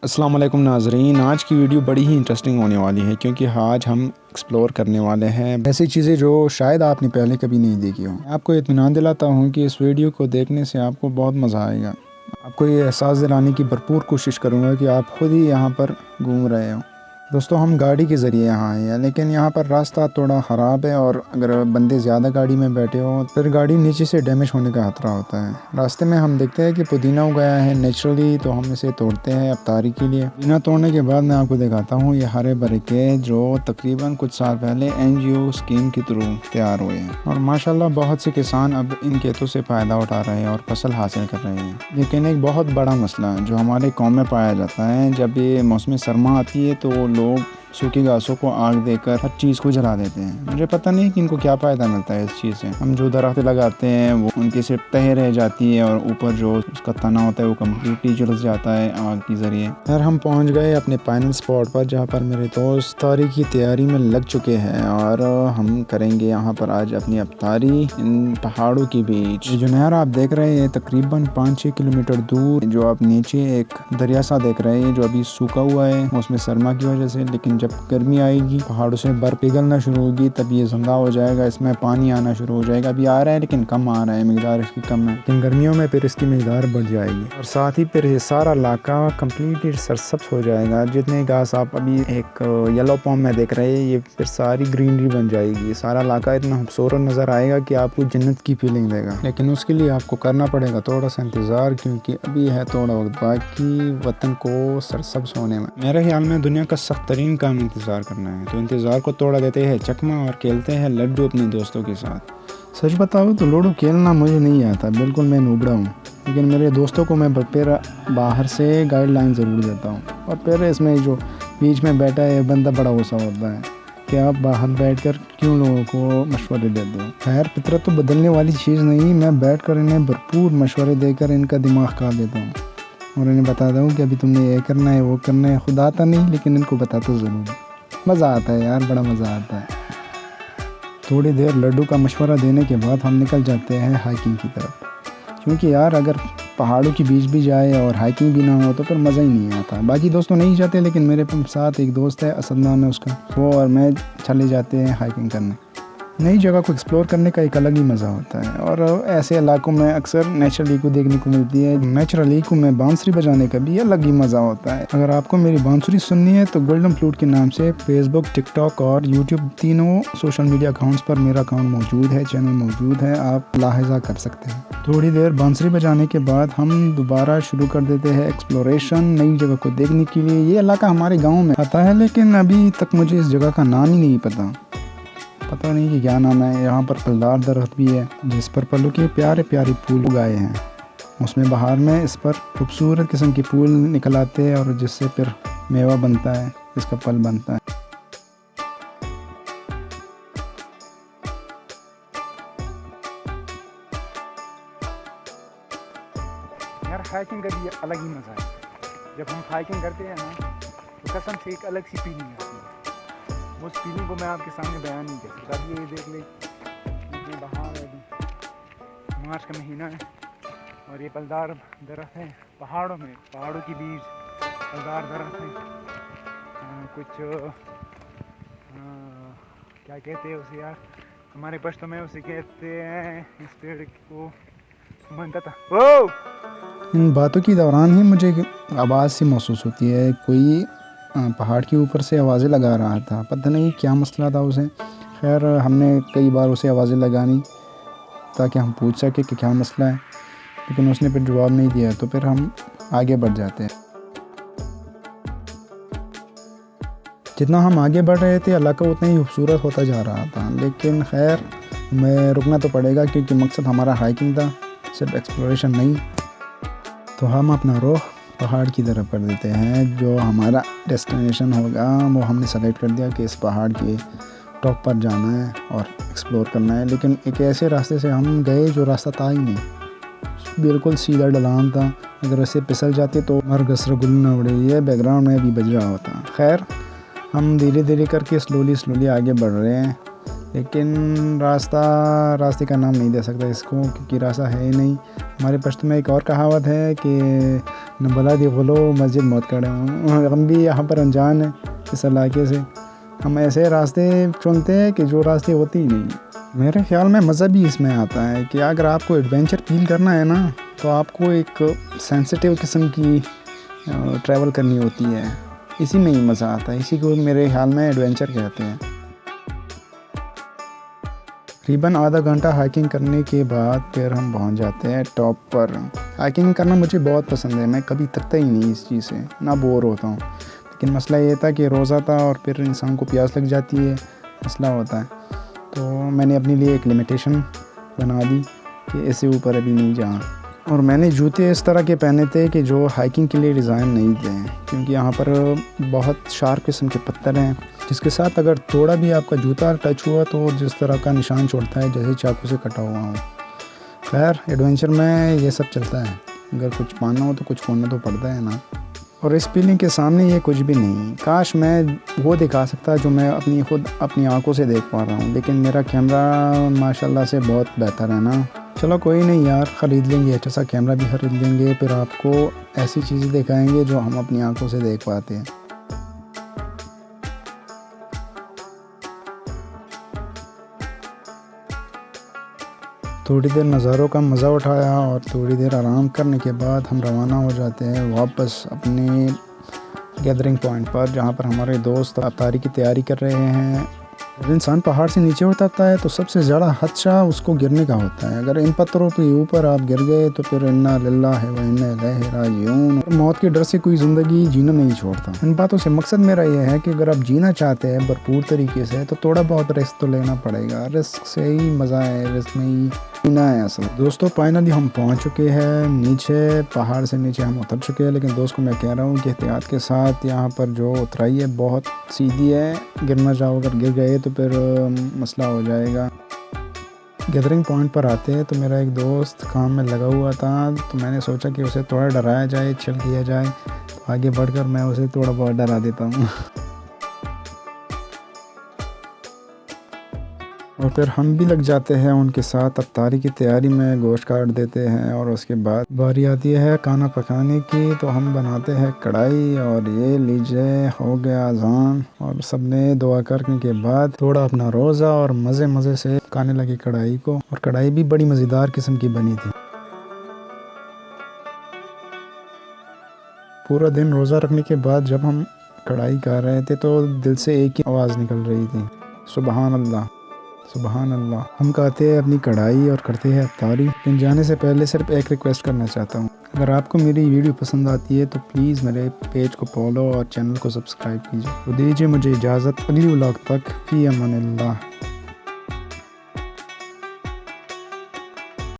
السلام علیکم ناظرین، آج کی ویڈیو بڑی ہی انٹرسٹنگ ہونے والی ہے کیونکہ آج ہم ایکسپلور کرنے والے ہیں ایسی چیزیں جو شاید آپ نے پہلے کبھی نہیں دیکھی ہوں۔ میں آپ کو اطمینان دلاتا ہوں کہ اس ویڈیو کو دیکھنے سے آپ کو بہت مزہ آئے گا۔ آپ کو یہ احساس دلانے کی بھرپور کوشش کروں گا کہ آپ خود ہی یہاں پر گھوم رہے ہوں۔ دوستو، ہم گاڑی کے ذریعے یہاں آئے ہیں، لیکن یہاں پر راستہ تھوڑا خراب ہے اور اگر بندے زیادہ گاڑی میں بیٹھے ہوں پھر گاڑی نیچے سے ڈیمیج ہونے کا خطرہ ہوتا ہے۔ راستے میں ہم دیکھتے ہیں کہ پودینہ اگایا ہے نیچرلی، تو ہم اسے توڑتے ہیں افطاری کے لیے۔ پودینہ توڑنے کے بعد میں آپ کو دکھاتا ہوں یہ ہرے بھرے کے جو تقریباً کچھ سال پہلے NGO اسکیم کے تھرو تیار ہوئے ہیں، اور ماشاءاللہ بہت سے کسان اب ان کھیتوں سے فائدہ اٹھا رہے ہیں اور فصل حاصل کر رہے ہیں۔ لیکن ایک بہت بڑا مسئلہ جو ہمارے قوم میں پایا جاتا ہے، جب یہ موسم سرما آتی ہے تو لوگ سوکھی گھاسوں کو آگ دے کر ہر چیز کو جلا دیتے ہیں۔ مجھے پتہ نہیں کہ ان کو کیا فائدہ ملتا ہے اس چیز سے۔ ہم جو درخت لگاتے ہیں وہ ان کی صرف تہ رہ جاتی ہے اور اوپر جو اس کا تنا ہوتا ہے وہ کمپلیٹلی جل جاتا ہے آگ کے ذریعے۔ پھر ہم پہنچ گئے اپنے فائنل اسپاٹ پر، جہاں پر میرے دوست افطاری کی تیاری میں لگ چکے ہیں، اور ہم کریں گے یہاں پر آج اپنی افطاری ان پہاڑوں کے بیچ۔ جو نہر آپ دیکھ رہے ہیں تقریباً 5-6 کلومیٹر دور، جو آپ نیچے ایک دریا سا دیکھ رہے ہیں جو ابھی سوکھا ہوا ہے موسم سرما کی وجہ سے، لیکن جب گرمی آئے گی پہاڑوں سے برف پگھلنا شروع ہوگی تب یہ زندہ ہو جائے گا، اس میں پانی آنا شروع ہو جائے گا۔ ابھی آ رہا ہے لیکن کم آ رہا ہے، مقدار اس کی کم ہے، لیکن گرمیوں میں پھر اس کی مقدار بڑھ جائے گی، اور ساتھ ہی پھر یہ سارا علاقہ کمپلیٹلی سرسبز ہو جائے گا۔ جتنے گھاس آپ ابھی ایک یلو پام میں دیکھ رہے ہیں، یہ پھر ساری گرینری بن جائے گی۔ یہ سارا علاقہ اتنا خوبصورت نظر آئے گا کہ آپ کو جنت کی فیلنگ دے گا، لیکن اس کے لیے آپ کو کرنا پڑے گا تھوڑا سا انتظار، کیونکہ ابھی ہے تھوڑا وقت باقی وطن کو سرسبز ہونے میں۔ میرے خیال میں دنیا کا سخت ترین کام انتظار کرنا ہے، تو انتظار کو توڑا دیتے ہیں چکما اور کھیلتے ہیں لڈو اپنے دوستوں کے ساتھ۔ سچ بتاؤ تو لوڈو کھیلنا مجھے نہیں آتا، بالکل میں نوبڑا ہوں، لیکن میرے دوستوں کو میں پھر باہر سے گائیڈ لائن ضرور دیتا ہوں، اور پھر اس میں جو بیچ میں بیٹھا ہے بندہ بڑا غصہ ہوتا ہے کہ آپ باہر بیٹھ کر کیوں لوگوں کو مشورے دیتے ہو۔ خیر، فطرت تو بدلنے والی چیز نہیں، میں بیٹھ کر انہیں بھرپور مشورے دے کر ان کا دماغ کھا دیتا ہوں، اور انہیں بتاتا ہوں کہ ابھی تم نے یہ کرنا ہے وہ کرنا ہے۔ خود آتا نہیں لیکن ان کو بتاتا ضرور۔ مزہ آتا ہے یار، بڑا مزہ آتا ہے۔ تھوڑی دیر لڈو کا مشورہ دینے کے بعد ہم نکل جاتے ہیں ہائیکنگ کی طرف، کیونکہ یار اگر پہاڑوں کے بیچ بھی جائے اور ہائیکنگ بھی نہ ہو تو پھر مزہ ہی نہیں آتا۔ باقی دوستوں نہیں جاتے، لیکن میرے ساتھ ایک دوست ہے، اسد نام ہے اس کا، وہ اور میں چلے جاتے ہیں ہائیکنگ کرنے۔ نئی جگہ کو ایکسپلور کرنے کا ایک الگ ہی مزہ ہوتا ہے، اور ایسے علاقوں میں اکثر نیچرل ایکو دیکھنے کو ملتی ہے۔ نیچرل ایکو میں بانسری بجانے کا بھی الگ ہی مزہ ہوتا ہے۔ اگر آپ کو میری بانسری سننی ہے تو گولڈن فلوٹ کے نام سے فیس بک، ٹک ٹاک اور یوٹیوب تینوں سوشل میڈیا اکاؤنٹس پر میرا اکاؤنٹ موجود ہے، چینل موجود ہے، آپ لاحظہ کر سکتے ہیں۔ تھوڑی دیر بانسری بجانے کے بعد ہم دوبارہ شروع کر دیتے ہیں ایکسپلوریشن نئی جگہ کو دیکھنے کے لیے۔ یہ علاقہ ہمارے گاؤں میں آتا ہے، لیکن ابھی تک مجھے اس جگہ کا نام ہی نہیں پتہ نہیں کہ کیا نام ہے۔ یہاں پر پھلدار درخت بھی ہے جس پر پھلوں کے پیارے پیارے پھول اگائے ہیں۔ موسم بہار میں اس پر خوبصورت قسم کے پھول نکل آتے ہیں، اور جس سے پھر میوہ بنتا ہے، اس کا پھل بنتا ہے۔ یار ہائیکنگ کا بھی الگ ہی مزہ ہے۔ جب ہم ہائیکنگ کرتے ہیں نا تو قسم سے ایک الگ سی فیلنگ آتی ہے، اس فیلنگ کو میں آپ کے سامنے بیان نہیں کر سکتا۔ اب یہ دیکھ لیں، اتنے بہار ہے، ابھی مارچ کا مہینہ ہے، اور یہ پھلدار درخت ہیں پہاڑوں میں، پہاڑوں کے بیچ پھلدار درخت ہیں۔ کچھ کیا کہتے ہیں اسے یار، ہمارے پشتوں میں اسے کہتے ہیں، اس پیڑ کو بنتا تھا۔ ان باتوں کے دوران ہی مجھے آواز سی محسوس ہوتی ہے، کوئی پہاڑ کے اوپر سے آوازیں لگا رہا تھا، پتہ نہیں کیا مسئلہ تھا اسے۔ خیر، ہم نے کئی بار اسے آوازیں لگانی تاکہ ہم پوچھ سکیں کہ کیا مسئلہ ہے، لیکن اس نے پھر جواب نہیں دیا، تو پھر ہم آگے بڑھ جاتے ہیں۔ جتنا ہم آگے بڑھ رہے تھے علاقہ اتنا ہی خوبصورت ہوتا جا رہا تھا، لیکن خیر ہمیں رکنا تو پڑے گا کیونکہ مقصد ہمارا ہائیکنگ تھا، صرف ایکسپلوریشن نہیں۔ تو ہم اپنا رخ پہاڑ کی طرف کر دیتے ہیں، جو ہمارا ڈیسٹینیشن ہوگا وہ ہم نے سلیکٹ کر دیا کہ اس پہاڑ کے ٹاپ پر جانا ہے اور ایکسپلور کرنا ہے۔ لیکن ایک ایسے راستے سے ہم گئے جو راستہ تھا ہی نہیں، بالکل سیدھا ڈھلان تھا، اگر اسے پھسل جاتے تو مرگس رگل نہ اڑے، یہ بیک گراؤنڈ میں بھی بج رہا ہوتا۔ خیر، ہم دھیرے دھیرے کر کے سلولی آگے بڑھ رہے ہیں، لیکن راستے کا نام نہیں دے سکتا اس کو، کیونکہ راستہ ہے ہی نہیں۔ ہمارے پشتو میں ایک اور کہاوت ہے کہ نہ بلا دی غلو مسجد موت کڑے ہوں۔ ہم بھی یہاں پر انجان ہیں اس علاقے سے، ہم ایسے راستے چنتے ہیں کہ جو راستے ہوتے ہی نہیں۔ میرے خیال میں مزہ بھی اس میں آتا ہے کہ اگر آپ کو ایڈونچر فیل کرنا ہے نا، تو آپ کو ایک سینسٹیو قسم کی ٹریول کرنی ہوتی ہے، اسی میں ہی مزہ آتا ہے، اسی کو میرے خیال میں ایڈونچر کہتے ہیں۔ تقریباً آدھا گھنٹہ ہائکنگ کرنے کے بعد پھر ہم پہنچ جاتے ہیں ٹاپ پر۔ ہائکنگ کرنا مجھے بہت پسند ہے، میں کبھی تھکتا ہی نہیں اس چیز سے، نہ بور ہوتا ہوں، لیکن مسئلہ یہ تھا کہ روزہ تھا اور پھر انسان کو پیاس لگ جاتی ہے، مسئلہ ہوتا ہے۔ تو میں نے اپنے لیے ایک لمیٹیشن بنا دی کہ اس سے اوپر ابھی نہیں جانا، اور میں نے جوتے اس طرح کے پہنے تھے کہ جو ہائکنگ کے لیے ڈیزائن نہیں تھے، کیونکہ یہاں پر بہت شارپ قسم کے پتھر ہیں، جس کے ساتھ اگر تھوڑا بھی آپ کا جوتا ٹچ ہوا تو جس طرح کا نشان چھوڑتا ہے جیسے چاقو سے کٹا ہوا ہو۔ خیر ایڈونچر میں یہ سب چلتا ہے، اگر کچھ پانا ہو تو کچھ کھونا تو پڑتا ہے نا، اور اس فیلنگ کے سامنے یہ کچھ بھی نہیں۔ کاش میں وہ دکھا سکتا جو میں خود اپنی آنکھوں سے دیکھ پا رہا ہوں، لیکن میرا کیمرہ ماشاءاللہ سے بہت بہتر ہے نا۔ چلو کوئی نہیں یار، خرید لیں گے، اچھا سا کیمرہ بھی خرید لیں گے، پھر آپ کو ایسی چیزیں دکھائیں گے جو ہم اپنی آنکھوں سے دیکھ پاتے ہیں۔ تھوڑی دیر نظاروں کا مزہ اٹھایا اور تھوڑی دیر آرام کرنے کے بعد ہم روانہ ہو جاتے ہیں واپس اپنے گیدرنگ پوائنٹ پر، جہاں پر ہمارے دوست افطاری کی تیاری کر رہے ہیں۔ جب انسان پہاڑ سے نیچے اترتا ہے تو سب سے زیادہ خدشہ اس کو گرنے کا ہوتا ہے۔ اگر ان پتھروں کے اوپر آپ گر گئے تو پھر انا للہ و انا الیہ راجعون، موت کے ڈر سے کوئی زندگی جینا نہیں چھوڑتا۔ ان باتوں سے مقصد میرا یہ ہے کہ اگر آپ جینا چاہتے ہیں بھرپور طریقے سے تو تھوڑا بہت رسک تو لینا پڑے گا، رسک سے ہی مزہ ہے، رسک میں ہی جینا ہے اصل۔ دوستو فائنلی ہم پہنچ چکے ہیں نیچے، پہاڑ سے نیچے ہم اتر چکے ہیں، لیکن دوست کو میں کہہ رہا ہوں کہ احتیاط کے ساتھ، یہاں پر جو اترائی ہے بہت سیدھی ہے، گر نہ جاؤ، اگر گر گئے تو پھر مسئلہ ہو جائے گا۔ گیدرنگ پوائنٹ پر آتے ہیں تو میرا ایک دوست کام میں لگا ہوا تھا، تو میں نے سوچا کہ اسے تھوڑا ڈرایا جائے، چل کیا جائے، تو آگے بڑھ کر میں اسے تھوڑا بہت ڈرا دیتا ہوں۔ اور پھر ہم بھی لگ جاتے ہیں ان کے ساتھ افطاری کی تیاری میں، گوشت کاٹ دیتے ہیں، اور اس کے بعد باری آتی ہے کھانا پکانے کی، تو ہم بناتے ہیں کڑھائی، اور یہ لیجیے ہو گیا اذان، اور سب نے دعا کرنے کے بعد تھوڑا اپنا روزہ اور مزے سے کھانے لگے کڑھائی کو، اور کڑھائی بھی بڑی مزیدار قسم کی بنی تھی۔ پورا دن روزہ رکھنے کے بعد جب ہم کڑھائی کھا رہے تھے تو دل سے ایک ہی آواز نکل رہی تھی، سبحان اللہ سبحان اللہ۔ ہم کھاتے ہیں اپنی کڑھائی اور کرتے ہیں افطاری، لیکن جانے سے پہلے صرف ایک ریکویسٹ کرنا چاہتا ہوں، اگر آپ کو میری ویڈیو پسند آتی ہے تو پلیز میرے پیج کو فالو اور چینل کو سبسکرائب کیجیے۔ تو دیجیے مجھے اجازت، اگلی ولاگ تک، فی امان اللہ۔